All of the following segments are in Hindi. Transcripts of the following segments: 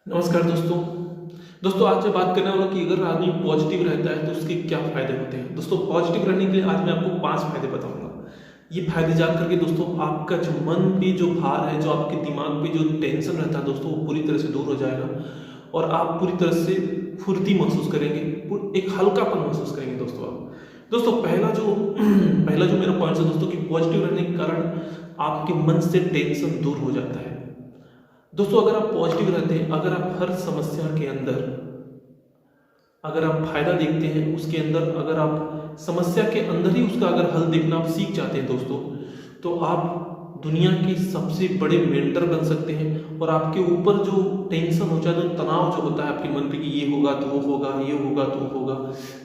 नमस्कार दोस्तों आज मैं बात करने वाला हूँ कि अगर आदमी पॉजिटिव रहता है तो उसके क्या फायदे होते हैं। दोस्तों पॉजिटिव रहने के लिए आज मैं आपको 5 फायदे बताऊंगा। ये फायदे जान करके दोस्तों आपका जो मन पे जो भार है, जो आपके दिमाग पे जो टेंशन रहता है दोस्तों, वो पूरी तरह से दूर हो जाएगा और आप पूरी तरह से फुर्ती महसूस करेंगे, एक हल्कापन महसूस करेंगे। दोस्तों पहला जो मेरा पॉइंट है दोस्तों कि पॉजिटिव रहने के कारण आपके मन से टेंशन दूर हो जाता है। दोस्तों अगर आप पॉजिटिव रहते हैं, अगर आप हर समस्या के अंदर अगर आप फायदा देखते हैं, उसके अंदर अगर आप समस्या के अंदर ही उसका अगर हल देखना आप सीख जाते हैं दोस्तों, तो आप दुनिया के सबसे बड़े मेंटर बन सकते हैं। और आपके ऊपर जो टेंशन हो जाए, जो तनाव जो होता है आपके मन पे कि ये होगा तो वो होगा, ये होगा तो वो होगा,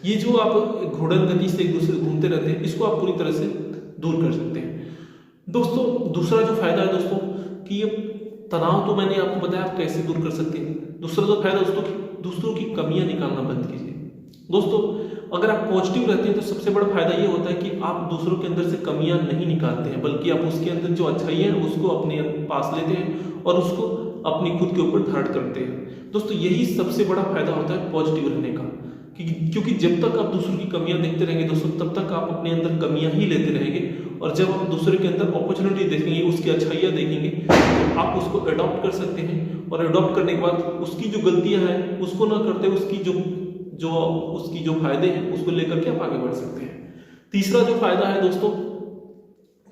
ये जो आप घोड़न गति से एक दूसरे घूमते रहते हैं, इसको आप पूरी तरह से दूर कर सकते हैं। दोस्तों दूसरा जो फायदा है दोस्तों कि ये तनाव तो मैंने आपको बताया आप कैसे दूर कर सकते हैं। दूसरा जो फायदा दोस्तों कि दूसरों की कमियां निकालना बंद कीजिए। दोस्तों अगर आप पॉजिटिव रहते हैं तो सबसे बड़ा फायदा ये होता है कि आप दूसरों के अंदर से कमियां नहीं निकालते हैं, बल्कि आप उसके अंदर जो अच्छाई है उसको अपने पास लेते हैं और उसको अपनी खुद के ऊपर धारण करते हैं। दोस्तों यही सबसे बड़ा फायदा होता है पॉजिटिव रहने का, क्योंकि जब तक आप दूसरों की कमियां देखते रहेंगे दोस्तों, तब तक आप अपने अंदर कमियां ही लेते रहेंगे। और जब आप दूसरे के अंदर अपॉर्चुनिटी देखेंगे, उसकी अच्छाइयाँ देखेंगे, तो आप उसको अडॉप्ट कर सकते हैं। और अडॉप्ट करने के बाद उसकी जो गलतियां हैं उसको ना करते, उसकी जो फायदे हैं उसको लेकर के आप आगे बढ़ सकते हैं। तीसरा जो फायदा है दोस्तों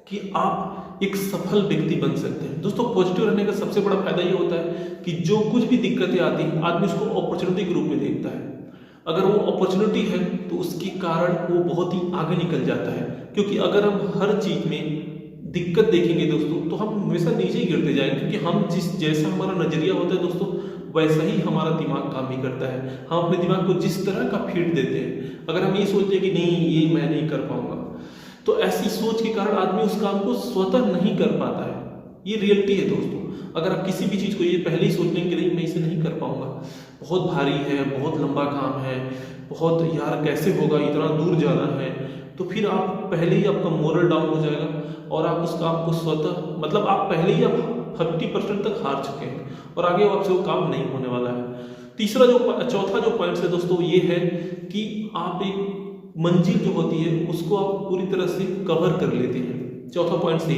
कि आप एक सफल व्यक्ति बन सकते हैं। दोस्तों पॉजिटिव रहने का सबसे बड़ा फायदा ये होता है कि जो कुछ भी दिक्कतें आती हैं आदमी उसको अपॉर्चुनिटी के रूप में देखता है। अगर वो अपॉर्चुनिटी है तो उसके कारण वो बहुत ही आगे निकल जाता है, क्योंकि अगर हम हर चीज में दिक्कत देखेंगे दोस्तों तो हम हमेशा नीचे ही गिरते जाएंगे, क्योंकि हम जैसा हमारा नजरिया होता है दोस्तों वैसा ही हमारा दिमाग काम भी करता है। हम अपने दिमाग को जिस तरह का फीड देते हैं, अगर हम ये सोचते हैं कि नहीं ये मैं नहीं कर पाऊंगा, तो ऐसी सोच के कारण आदमी उस काम को स्वतः नहीं कर पाता है। ये रियलिटी है दोस्तों। अगर आप किसी भी चीज को ये पहले ही सोच लेंगे कि नहीं मैं इसे नहीं कर पाऊंगा, बहुत भारी है, बहुत लंबा काम है, बहुत यार कैसे होगा, इतना दूर जाना है, तो फिर आप पहले ही आपका मोरल डाउन हो जाएगा और आप उस काम को स्वतः आप पहले ही आप 50% तक हार चुके हैं और आगे आपसे वो काम नहीं होने वाला है। चौथा जो पॉइंट है दोस्तों ये है कि आप एक मंजिल जो होती है उसको आप पूरी तरह से कवर कर लेते हैं। चौथा पॉइंट से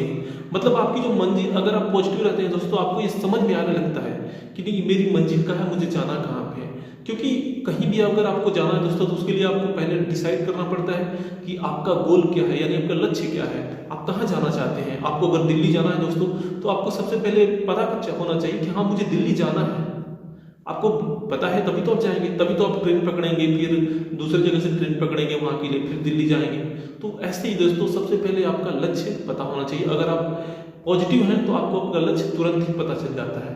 आपकी जो मंजिल, अगर आप पॉजिटिव रहते हैं दोस्तों, आपको ये समझ में आने लगता है कि नहीं मेरी मंजिल कहाँ है, मुझे जाना कहाँ पे है। क्योंकि कहीं भी अगर आपको जाना है दोस्तों तो उसके लिए आपको पहले डिसाइड करना पड़ता है कि आपका गोल क्या है, यानी आपका लक्ष्य क्या है, आप कहाँ जाना चाहते हैं। आपको अगर दिल्ली जाना है दोस्तों तो आपको सबसे पहले पता होना चाहिए कि हाँ मुझे दिल्ली जाना है। आपको पता है तभी तो आप जाएंगे, तभी तो आप ट्रेन पकड़ेंगे, फिर दूसरी जगह से ट्रेन पकड़ेंगे वहां के लिए, फिर दिल्ली जाएंगे। तो ऐसे ही दोस्तों सबसे पहले आपका लक्ष्य पता होना चाहिए। अगर आप पॉजिटिव हैं तो आपको आपका लक्ष्य तुरंत ही पता चल जाता है।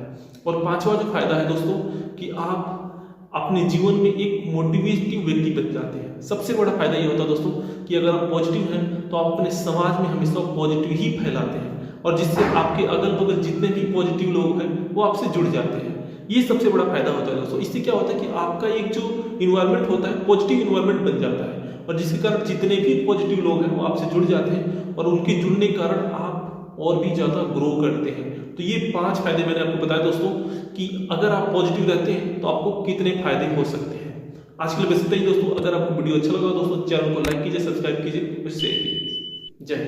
और पांचवा जो फायदा है दोस्तों कि आप अपने जीवन में एक मोटिवेटिव व्यक्ति बन जाते हैं। सबसे बड़ा फायदा ये होता है दोस्तों कि अगर आप पॉजिटिव हैं तो आप अपने समाज में हमेशा पॉजिटिव ही फैलाते हैं, और जिससे आपके अगल बगल जितने भी पॉजिटिव लोग हैं वो आपसे जुड़ जाते हैं। ये सबसे बड़ा फायदा होता है दोस्तों। इससे क्या होता है कि आपका एक जो इन्वायरमेंट होता है पॉजिटिव इन्वायरमेंट बन जाता है, और जिसके कारण जितने भी पॉजिटिव लोग हैं वो आपसे जुड़ जाते हैं, और उनके जुड़ने के कारण आप और भी ज्यादा ग्रो करते हैं। तो ये 5 फायदे मैंने आपको बताया दोस्तों कि अगर आप पॉजिटिव रहते हैं तो आपको कितने फायदे हो सकते हैं। आज के लिए बस इतना ही दोस्तों। अगर आपको वीडियो अच्छा लगा दोस्तों, चैनल को लाइक कीजिए, सब्सक्राइब कीजिए और शेयर कीजिए। जय हिंद।